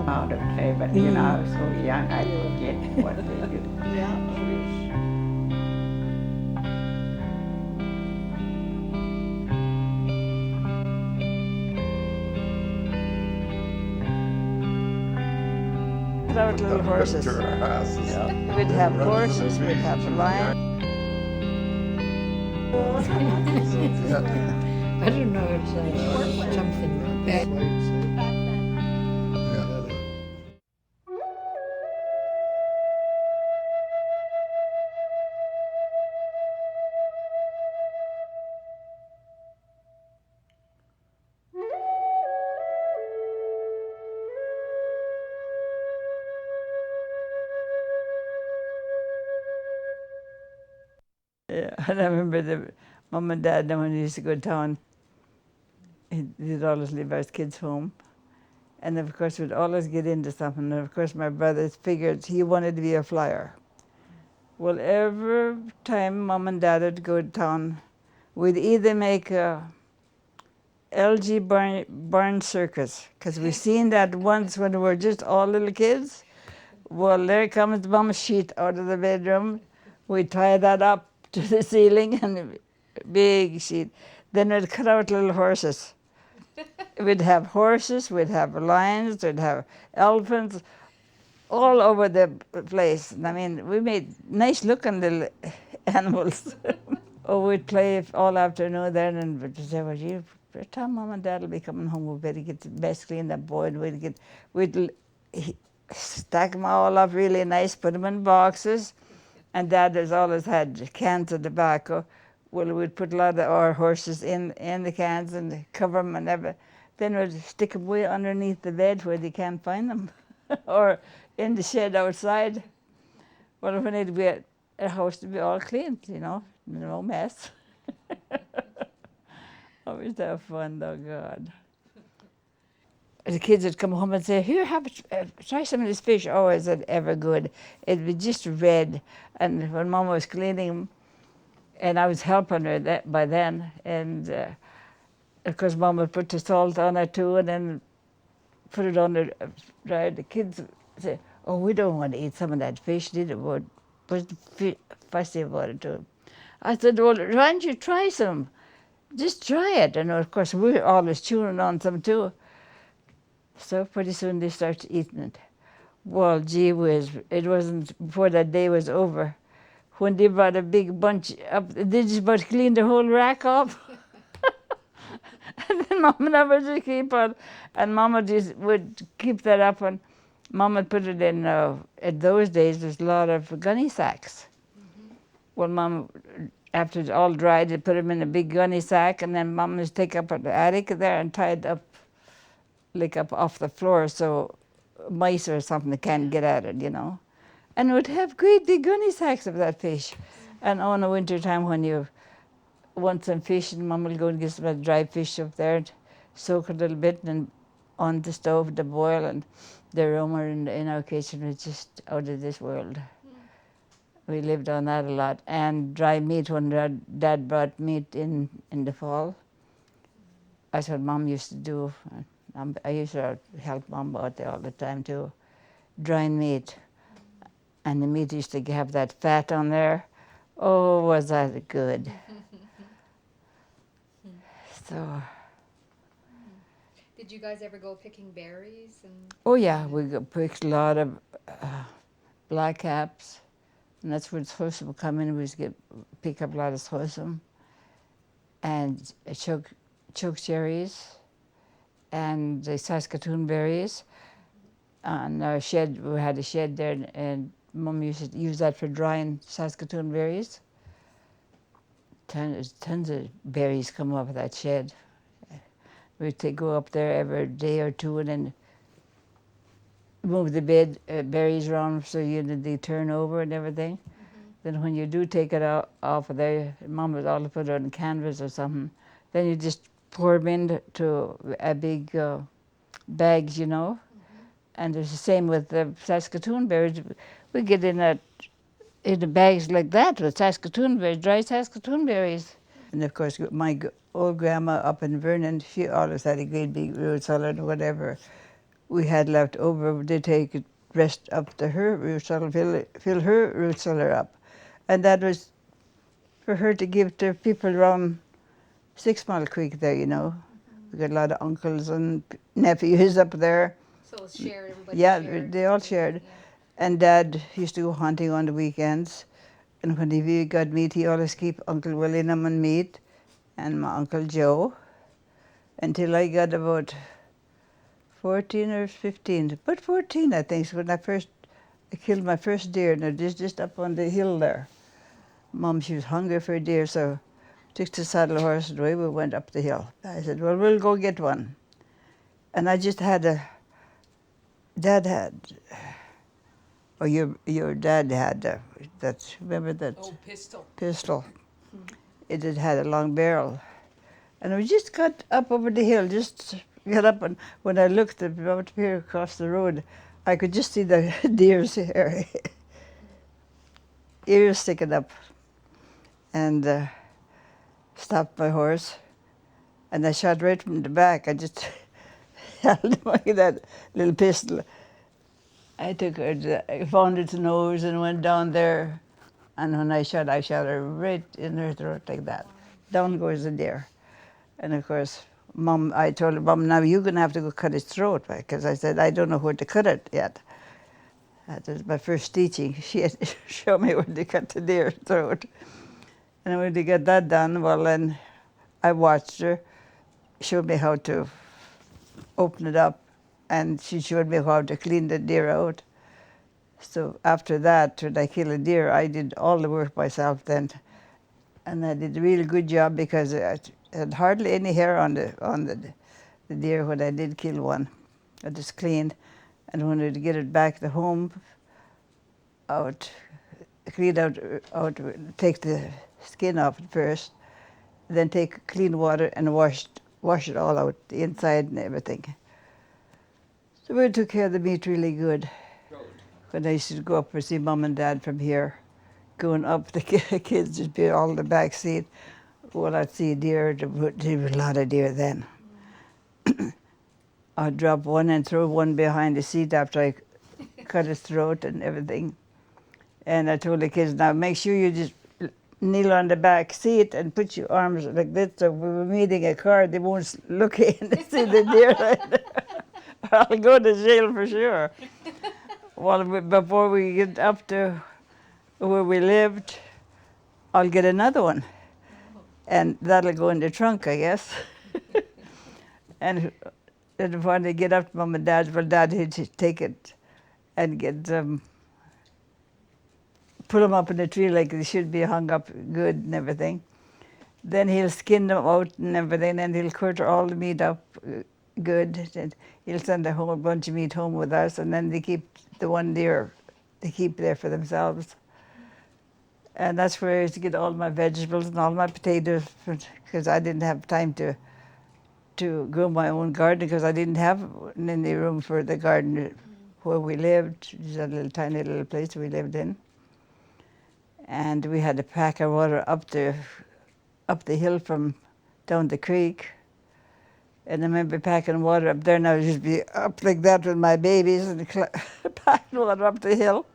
out of there, but you know, I was so young, I forget what they do. Yeah. Out little horses. We'd have horses, we'd have lions. I don't know, it's something like that. Yeah, and I remember the mum and dad, when they used to go to town, they'd always leave our kids home. And of course, we'd always get into something. And of course, my brother figured he wanted to be a flyer. Well, every time mum and dad would go to town, we'd either make a LG barn circus, because we seen that once when we were just all little kids. Well, there comes mum's sheet out of the bedroom. We tie that up to the ceiling, and a big sheet. Then we'd cut out little horses. We'd have horses, we'd have lions, we'd have elephants, all over the place. I mean, we made nice looking little animals. Oh, we'd play all afternoon then, and we'd say, well, you, by the time mum and dad will be coming home, we better get the best cleaned up boy, and we'd stack them all up really nice, put them in boxes, and dad has always had cans of tobacco. Well, we'd put a lot of our horses in the cans and cover them and everything. Then we'd stick them way underneath the bed where they can't find them, or in the shed outside. Well, when it'd be a house to be all clean, you know, no mess. Always have fun, though, God. The kids would come home and say, here, try some of this fish. Oh, is it ever good? It'd be just red. And when Mom was cleaning them, and I was helping her by then, and of course Mom would put the salt on it too, and then put it on the dry. The kids would say, oh, we don't want to eat some of that fish, did it? Was fussy about it too. I said, well, why don't you try some? Just try it. And of course, we were always chewing on some too. So pretty soon they started eating it. Well, gee whiz, it wasn't before that day was over. When they brought a big bunch up, they just about cleaned the whole rack off. And then Mom and I would just keep on, and Mama just would keep that up, and Mom would put it in, in those days, there's a lot of gunny sacks. Mm-hmm. Well, Mom, after it's all dried, they put them in a big gunny sack, and then Mom would take up at the attic there and tie it up, like up off the floor, so mice or something can't get at it, you know. And we'd have great big gunny sacks of that fish. And in the winter time when you want some fish, and Mom will go and get some dry fish up there, and soak a little bit, and on the stove to boil, and the aroma in our kitchen was just out of this world. We lived on that a lot. And dry meat, when Dad brought meat in the fall, that's what Mom used to do. I used to help Mom out there all the time too. Drying meat. And the meat used to have that fat on there. Oh, was that good. So. Did you guys ever go picking berries? Oh yeah, we picked a lot of black caps. And that's where Syilx would come in. We used to pick up a lot of Syilx and choke cherries and the Saskatoon berries. And our shed, we had a shed there, and Mom used to use that for drying Saskatoon berries. Tons of berries come off of that shed. We'd go up there every day or two and then move the berries around so they turn over and everything. Mm-hmm. Then when you do take it off of there, Mom would always put it on canvas or something. Then you just pour them into a big bags, you know. Mm-hmm. And it's the same with the Saskatoon berries. We get in the bags like that with Saskatoon berries, dry Saskatoon berries. And of course, my old grandma up in Vernon, she always had a great big root salad or whatever. we had left over, they take it rest up to her root cellar, fill her root cellar up. And that was for her to give to people around 6 Mile Creek there, you know. We got a lot of uncles and nephews up there. So it was shared, everybody Yeah, shared. they all shared. Yeah. And Dad used to go hunting on the weekends. And when he got meat, he always keep Uncle William and meat and my Uncle Joe until I got about 14 or 15. But 14, I think, is when I killed my first deer. Now, just up on the hill there. Mom, she was hungry for a deer, so took the saddle horse and away we went up the hill. I said, well, we'll go get one. And I just had Dad had, or your dad had that, remember that? Oh, pistol. Pistol. It had a long barrel. And we just got up over the hill, just got up, and when I looked about here across the road, I could just see the deer's hair, ears sticking up. And stopped my horse, and I shot right from the back. I just held him like that little pistol. I found its nose and went down there, and when I shot her right in her throat like that. Down goes the deer. And of course, I told her, Mom, now you're going to have to go cut its throat, because I said, I don't know where to cut it yet. That was my first teaching. She had to show me where to cut the deer's throat. And when they got that done, well, then I watched her, showed me how to open it up, and she showed me how to clean the deer out. So after that, when I killed a deer, I did all the work myself then. And I did a really good job because I had hardly any hair on the deer when I did kill one. I just cleaned. And when I'd get it back to home, clean out, take the skin off it first, then take clean water and wash it all out, the inside and everything. So we took care of the meat really good. When I used to go up and see Mom and Dad from here, going up, the kids would be all in the back seat. Well, I'd see a deer, there were a lot of deer then. I'd drop one and throw one behind the seat after I cut his throat and everything. And I told the kids, now make sure you just kneel on the back seat and put your arms like this, so if we were meeting a car, they won't look in and see the deer. I'll go to jail for sure. Well, before we get up to where we lived, I'll get another one. And that'll go in the trunk, I guess. And when they get up to Mom and Dad, well, Dad, he'd take it and get put them up in a tree like they should be hung up good and everything. Then he'll skin them out and everything, and he'll quarter all the meat up good. And he'll send a whole bunch of meat home with us, and then they keep the one deer, they keep there for themselves. And that's where I used to get all my vegetables and all my potatoes, because I didn't have time to grow my own garden, because I didn't have any room for the garden where we lived. It was a little tiny little place we lived in. And we had to pack our water up the hill from down the creek. And I remember packing water up there, and I would just be up like that with my babies and packing water up the hill.